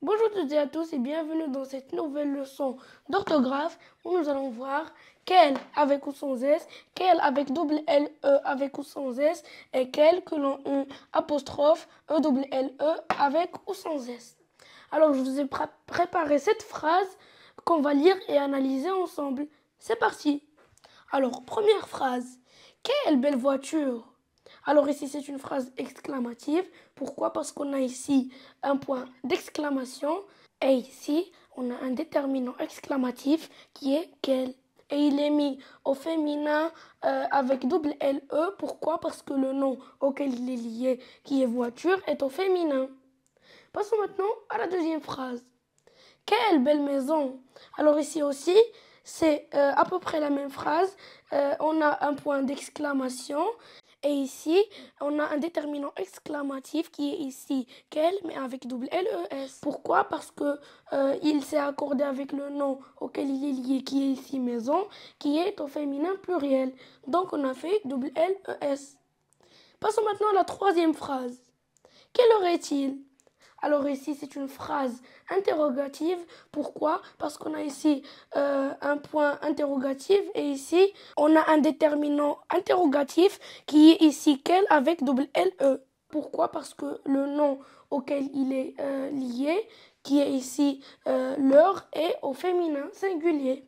Bonjour à toutes et à tous et bienvenue dans cette nouvelle leçon d'orthographe où nous allons voir quel avec ou sans S, quel avec double L E avec ou sans S et quel que l'on U apostrophe E double L E avec ou sans S. Alors je vous ai préparé cette phrase qu'on va lire et analyser ensemble. C'est parti. Alors première phrase. Quelle belle voiture! Alors ici, c'est une phrase exclamative. Pourquoi? Parce qu'on a ici un point d'exclamation et ici, on a un déterminant exclamatif qui est quel. Et il est mis au féminin avec double LE. Pourquoi? Parce que le nom auquel il est lié, qui est voiture, est au féminin. Passons maintenant à la deuxième phrase. Quelle belle maison! Alors ici aussi, c'est à peu près la même phrase. On a un point d'exclamation. Et ici, on a un déterminant exclamatif qui est ici quel, mais avec double L-E-S. Pourquoi? Parce que il s'est accordé avec le nom auquel il est lié, qui est ici maison, qui est au féminin pluriel. Donc on a fait double L-E-S. Passons maintenant à la troisième phrase. Quelle heure est-il? Alors ici, c'est une phrase interrogative. Pourquoi? Parce qu'on a ici un point interrogatif et ici, on a un déterminant interrogatif qui est ici quel avec double LE. Pourquoi? Parce que le nom auquel il est lié, qui est ici l'heure, est au féminin singulier.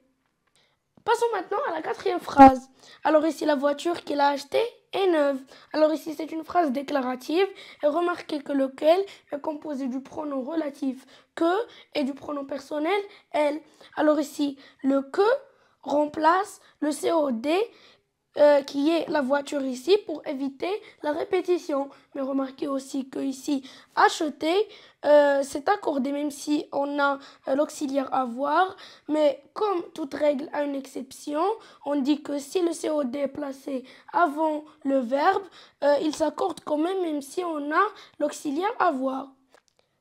Passons maintenant à la quatrième phrase. Alors ici, la voiture qu'il a achetée est neuve. Alors ici, c'est une phrase déclarative. Et remarquez que le quel est composé du pronom relatif que et du pronom personnel elle. Alors ici, le que remplace le COD qui est la voiture ici pour éviter la répétition. Mais remarquez aussi que ici, acheter, c'est accordé même si on a l'auxiliaire avoir. Mais comme toute règle a une exception, on dit que si le COD est placé avant le verbe, il s'accorde quand même si on a l'auxiliaire avoir.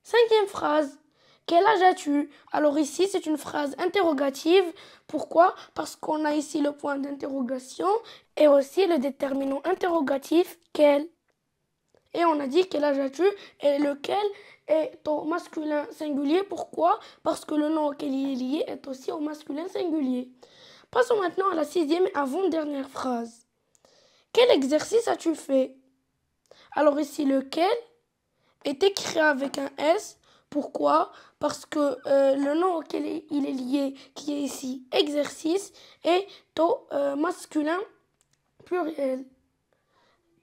Cinquième phrase. Quel âge as-tu? Alors ici, c'est une phrase interrogative. Pourquoi? Parce qu'on a ici le point d'interrogation et aussi le déterminant interrogatif quel. Et on a dit quel âge as-tu et lequel est au masculin singulier. Pourquoi? Parce que le nom auquel il est lié est aussi au masculin singulier. Passons maintenant à la sixième et avant-dernière phrase. Quel exercice as-tu fait? Alors ici, lequel est écrit avec un S. Pourquoi? Parce que le nom auquel il est lié, qui est ici exercice, est au masculin pluriel.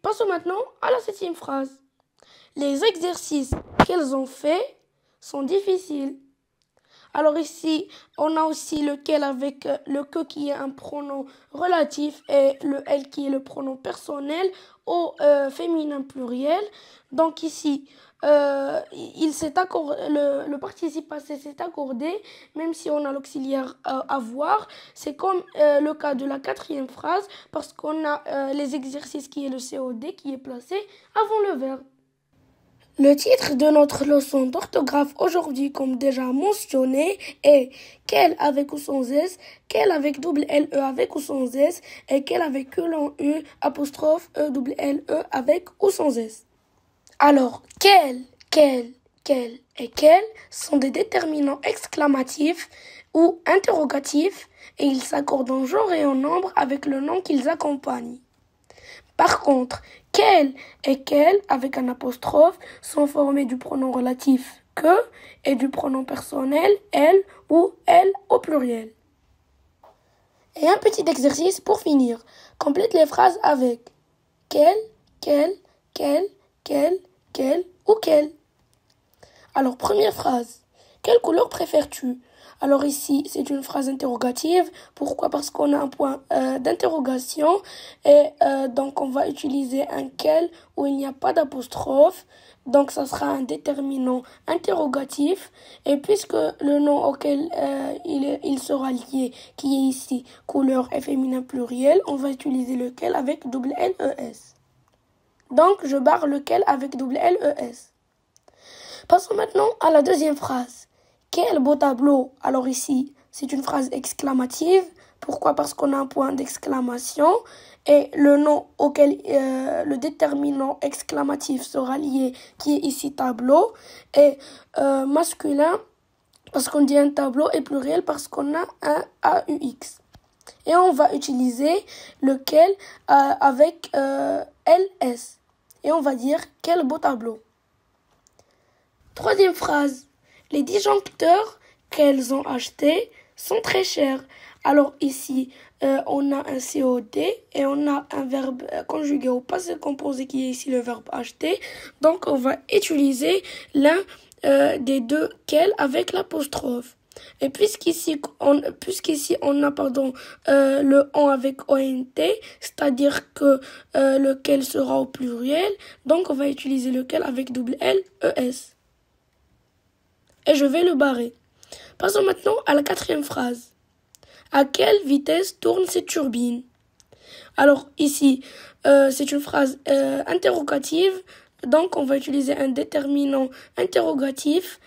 Passons maintenant à la septième phrase. Les exercices qu'elles ont faits sont difficiles. Alors ici, on a aussi lequel avec le que qui est un pronom relatif et le elle qui est le pronom personnel au féminin pluriel. Donc ici, le participe passé s'est accordé, même si on a l'auxiliaire avoir. C'est comme le cas de la quatrième phrase, parce qu'on a les exercices qui est le COD qui est placé avant le verbe. Le titre de notre leçon d'orthographe aujourd'hui, comme déjà mentionné, est quel avec ou sans S, quel avec double LE avec ou sans S, et quel avec que l'on U apostrophe E double LE avec ou sans S. Alors, quel et quel sont des déterminants exclamatifs ou interrogatifs et ils s'accordent en genre et en nombre avec le nom qu'ils accompagnent. Par contre, quel et quel, avec un apostrophe, sont formés du pronom relatif que et du pronom personnel elle ou elle au pluriel. Et un petit exercice pour finir. Complète les phrases avec quel ou quel. Alors, première phrase. Quelle couleur préfères-tu? Alors ici, c'est une phrase interrogative. Pourquoi? Parce qu'on a un point d'interrogation et donc on va utiliser un quel où il n'y a pas d'apostrophe. Donc ça sera un déterminant interrogatif. Et puisque le nom auquel il sera lié, qui est ici couleur et féminin pluriel, on va utiliser lequel avec double L-E-S. Donc je barre lequel avec double L-E-S. Passons maintenant à la deuxième phrase. Quel beau tableau! Alors ici, c'est une phrase exclamative. Pourquoi? Parce qu'on a un point d'exclamation et le nom auquel le déterminant exclamatif sera lié, qui est ici tableau, et masculin parce qu'on dit un tableau, et pluriel parce qu'on a un AUX. Et on va utiliser lequel avec LS. Et on va dire quel beau tableau. Troisième phrase. Les disjoncteurs qu'elles ont achetés sont très chers. Alors ici, on a un COD et on a un verbe conjugué au passé composé qui est ici le verbe acheter. Donc on va utiliser l'un des deux qu'elles avec l'apostrophe. Et puisqu'ici on a le on avec ONT, c'est-à-dire que lequel sera au pluriel, donc on va utiliser lequel avec double L, ES. Et je vais le barrer. Passons maintenant à la quatrième phrase. À quelle vitesse tourne cette turbine? Alors ici, c'est une phrase interrogative, donc on va utiliser un déterminant interrogatif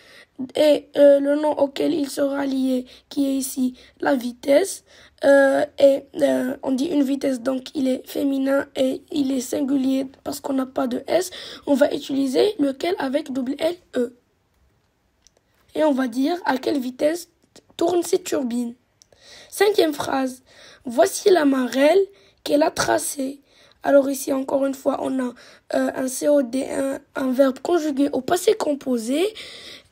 et le nom auquel il sera lié, qui est ici la vitesse. On dit une vitesse, donc il est féminin et il est singulier parce qu'on n'a pas de S. On va utiliser lequel avec double L, E. Et on va dire à quelle vitesse tourne cette turbine. Cinquième phrase. Voici la marelle qu'elle a tracée. Alors ici, encore une fois, on a un COD, un verbe conjugué au passé composé.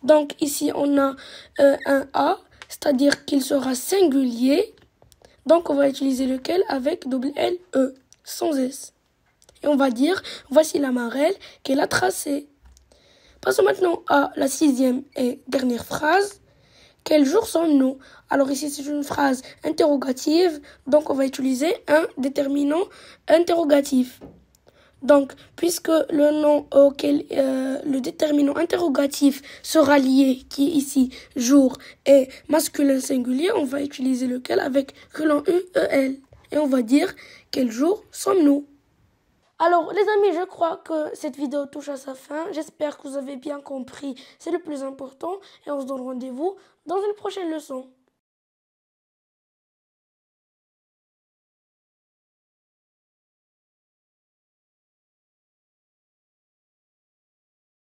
Donc ici, on a un A, c'est-à-dire qu'il sera singulier. Donc on va utiliser lequel avec double L, E, sans S. Et on va dire, voici la marelle qu'elle a tracée. Passons maintenant à la sixième et dernière phrase. Quel jour sommes-nous? Alors ici, c'est une phrase interrogative, donc on va utiliser un déterminant interrogatif. Donc, puisque le nom auquel le déterminant interrogatif sera lié, qui est ici jour, et masculin singulier, on va utiliser lequel avec colon UEL. Et on va dire quel jour sommes-nous? Alors les amis, je crois que cette vidéo touche à sa fin. J'espère que vous avez bien compris, c'est le plus important. Et on se donne rendez-vous dans une prochaine leçon.